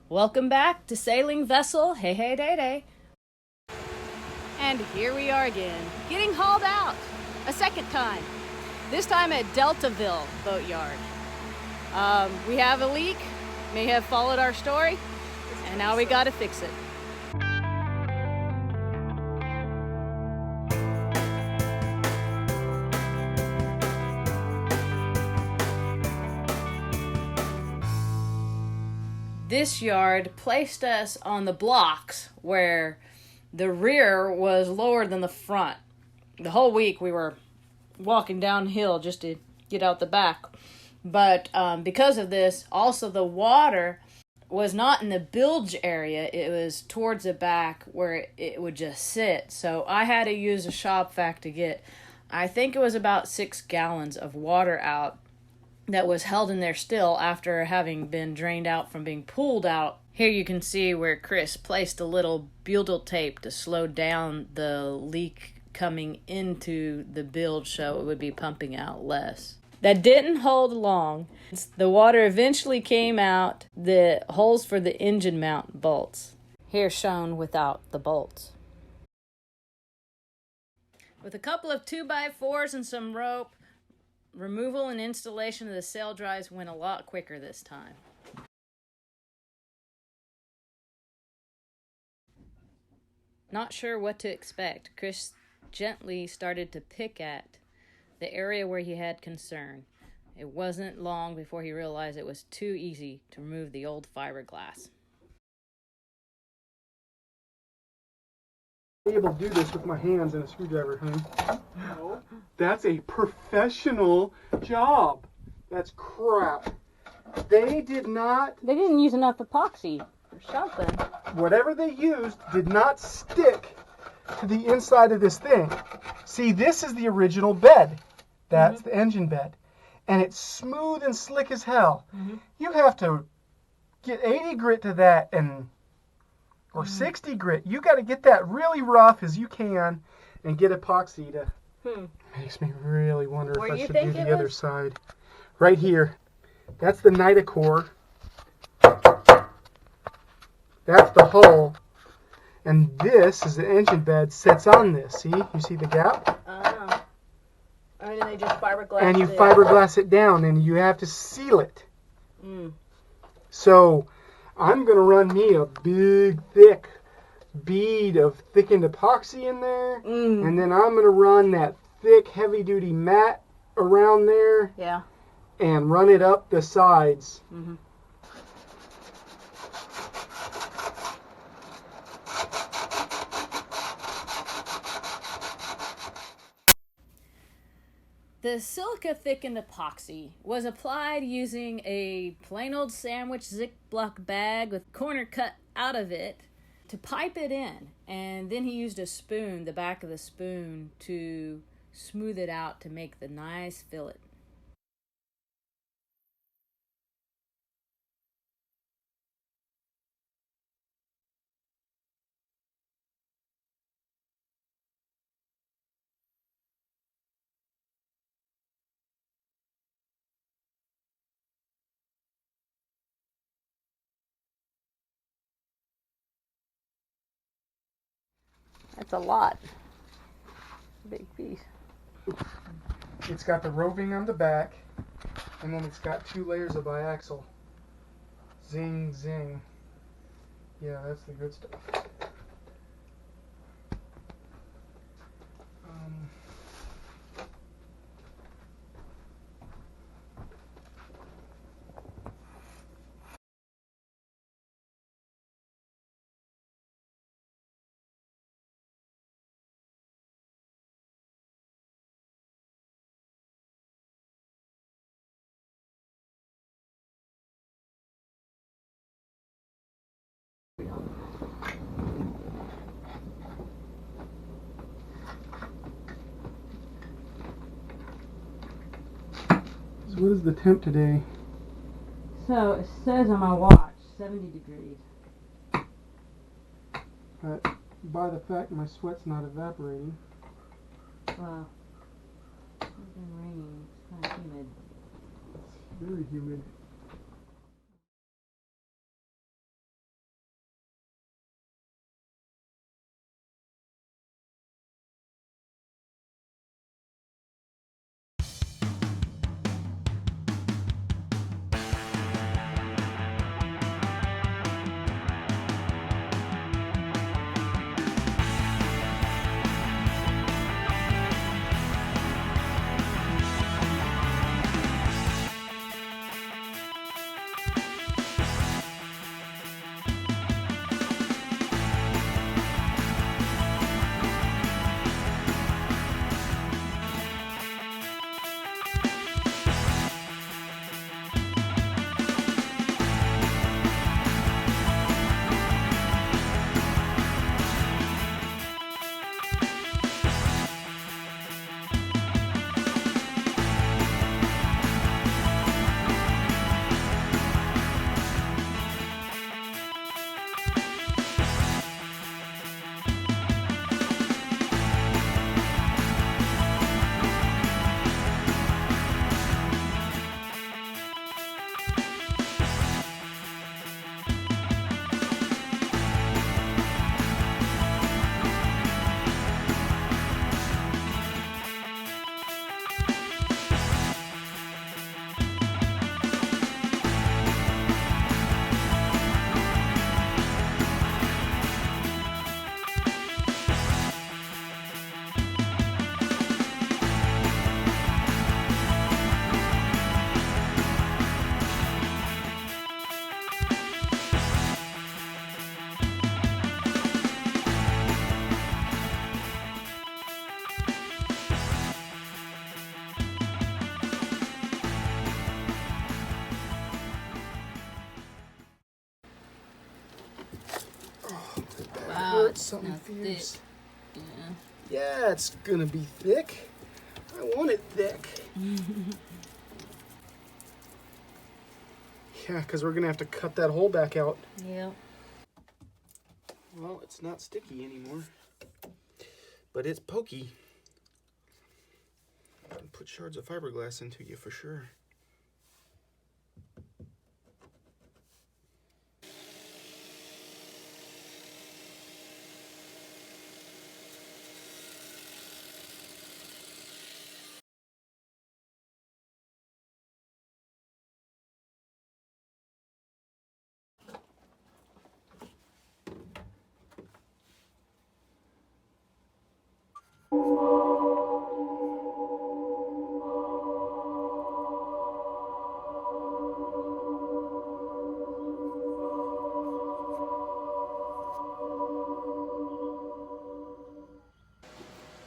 Welcome back to Sailing Vessel Heihei Rere. And here we are again, getting hauled out a second time. This time at Deltaville Boatyard. We have a leak, may have followed our story, and now we gotta fix it. This yard placed us on the blocks where the rear was lower than the front. The whole week we were walking downhill just to get out the back. But because of this, also the water was not in the bilge area. It was towards the back where it would just sit. So I had to use a shop vac to get, I think it was about 6 gallons of water out that was held in there still after having been drained out from being pulled out. Here you can see where Chris placed a little butyl tape to slow down the leak coming into the bilge so it would be pumping out less. That didn't hold long. The water eventually came out the holes for the engine mount bolts. Here shown without the bolts. With a couple of 2x4s and some rope, removal and installation of the sail drives went a lot quicker this time. Not sure what to expect. Chris gently started to pick at the area where he had concern. It wasn't long before he realized it was too easy to remove the old fiberglass. I'm able to do this with my hands and a screwdriver, honey. No, that's a professional job. That's crap. They didn't use enough epoxy or something. Whatever they used did not stick to the inside of this thing. See, this is the original bed. That's the engine bed. And it's smooth and slick as hell. You have to get 80 grit to that or 60 grit. You got to get that really rough as you can and get epoxy to. Makes me really wonder if I should do the other side. Right here. That's the Nitacore. That's the hull. And this is the engine bed sits on this. See? You see the gap? And they just fiberglass and you fiberglass it down, and you have to seal it. So I'm going to run me a big, thick bead of thickened epoxy in there, and then I'm going to run that thick, heavy-duty mat around there, and run it up the sides. The silica thickened epoxy was applied using a plain old sandwich Ziploc bag with corner cut out of it to pipe it in, and then he used a spoon, the back of the spoon, to smooth it out to make the nice fillet. That's a lot. Big piece. It's got the roving on the back, and then it's got 2 layers of biaxial. Zing, zing. Yeah, that's the good stuff. So what is the temp today? So it says on my watch, 70 degrees. But by the fact my sweat's not evaporating. Wow. It's been raining. It's kind of humid. It's very humid. want something fierce. Thick. Yeah. Yeah, it's gonna be thick. I want it thick. Yeah, because we're gonna have to cut that hole back out. Yep. Well, it's not sticky anymore, but it's pokey. I'll put shards of fiberglass into you for sure.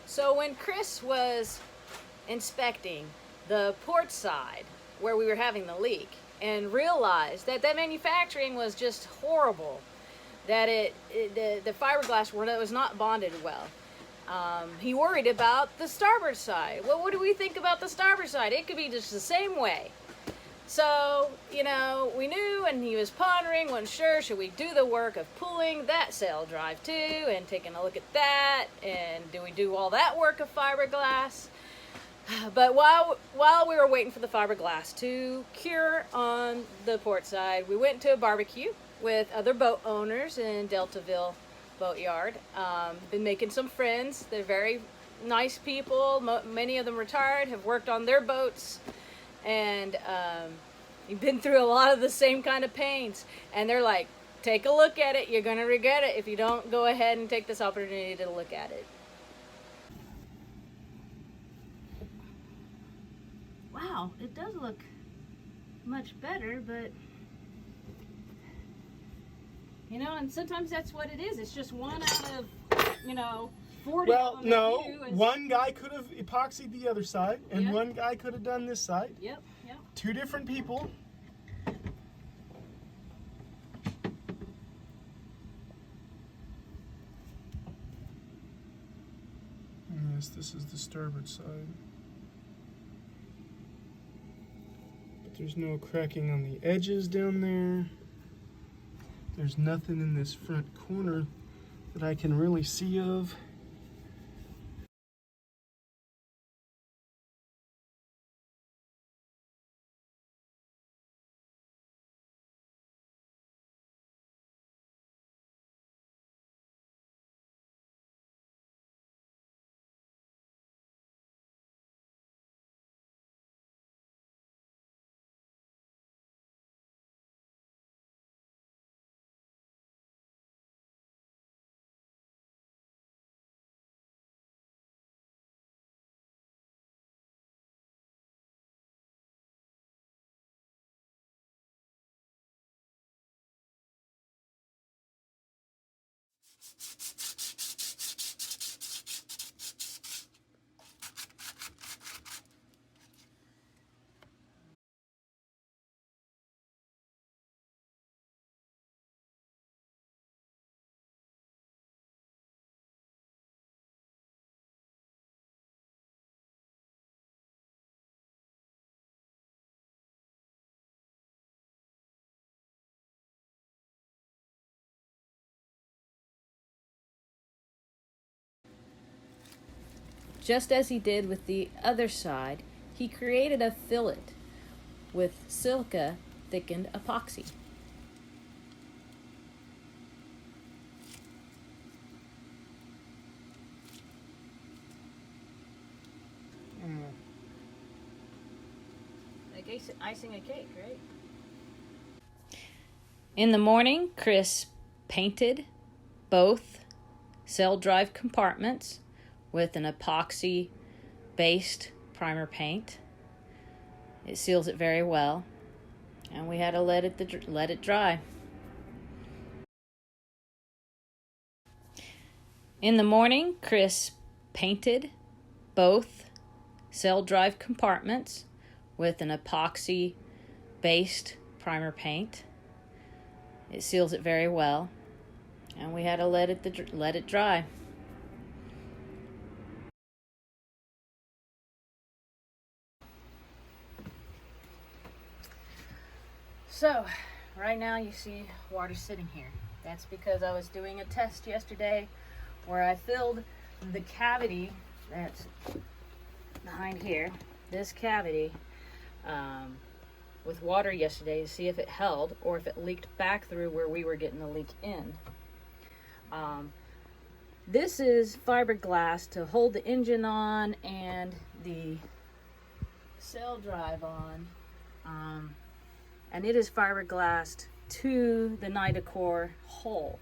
So when Chris was inspecting the port side where we were having the leak and realized that manufacturing was just horrible, that the fiberglass was not bonded well, he worried about the starboard side. Well, what do we think about the starboard side? It could be just the same way. So, you know, we knew, and he was pondering, wasn't sure, should we do the work of pulling that sail drive too, and taking a look at that, and do we do all that work of fiberglass? But while we were waiting for the fiberglass to cure on the port side, we went to a barbecue with other boat owners in Deltaville Boatyard. Been making some friends. They're very nice people. Many of them retired, have worked on their boats, and you've been through a lot of the same kind of pains. And they're like, take a look at it. You're going to regret it if you don't go ahead and take this opportunity to look at it. Wow, it does look much better, but you know, and sometimes that's what it is. It's just one out of, you know, 40. Well, no, one guy could have epoxied the other side, and Yep. one guy could have done this side. Yep. Two different people. Yes, this is the starboard side. But there's no cracking on the edges down there. There's nothing in this front corner that I can really see of. Just as he did with the other side, he created a fillet with silica thickened epoxy. Like icing a cake, right? In the morning, Chris painted both sail drive compartments with an epoxy-based primer paint. It seals it very well, and we had to let it dry. In the morning, Chris painted both sail drive compartments with an epoxy-based primer paint. It seals it very well, and we had to let it dry. So, right now you see water sitting here. That's because I was doing a test yesterday where I filled the cavity that's behind here, this cavity, with water yesterday to see if it held or if it leaked back through where we were getting the leak in. This is fiberglass to hold the engine on and the sail drive on, and it is fiberglassed to the Nitacor hull.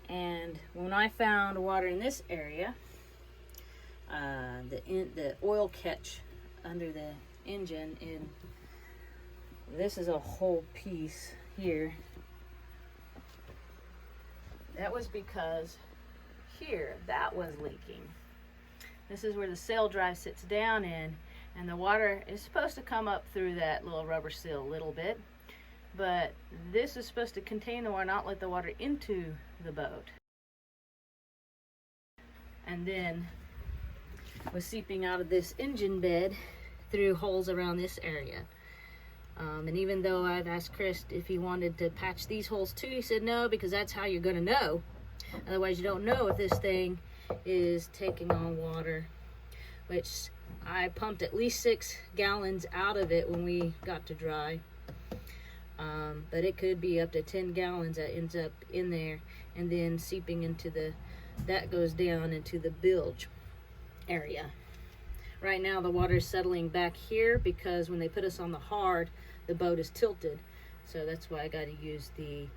And when I found water in this area, the oil catch under the engine, this is a whole piece here. That was because here, that was leaking. This is where the sail drive sits down in, and the water is supposed to come up through that little rubber seal a little bit, but this is supposed to contain the water, not let the water into the boat. And then was seeping out of this engine bed through holes around this area. And even though I've asked Chris if he wanted to patch these holes too, he said no, because that's how you're going to know. Otherwise you don't know if this thing is taking on water, which I pumped at least 6 gallons out of it when we got to dry. But it could be up to 10 gallons that ends up in there and then seeping into that goes down into the bilge area. Right now the water is settling back here because when they put us on the hard, the boat is tilted. So that's why I got to use the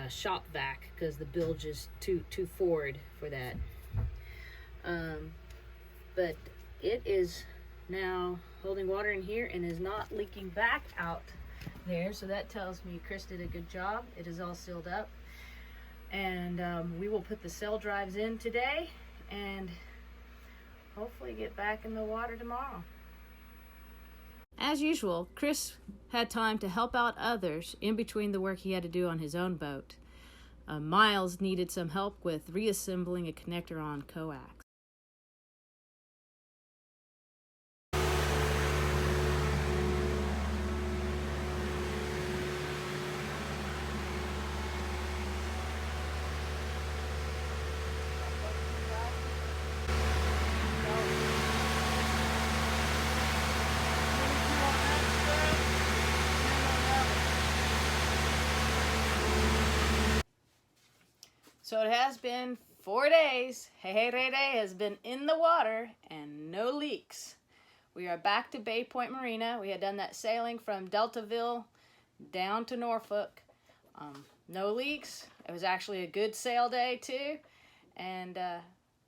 shop vac, because the bilge is too forward for that. But it is now holding water in here and is not leaking back out there. So that tells me Chris did a good job. It is all sealed up. And we will put the sail drives in today and hopefully get back in the water tomorrow. As usual, Chris had time to help out others in between the work he had to do on his own boat. Miles needed some help with reassembling a connector on coax. So it has been 4 days. Heihei Rere has been in the water and no leaks. We are back to Bay Point Marina. We had done that sailing from Deltaville down to Norfolk. No leaks. It was actually a good sail day too. And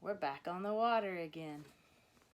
we're back on the water again.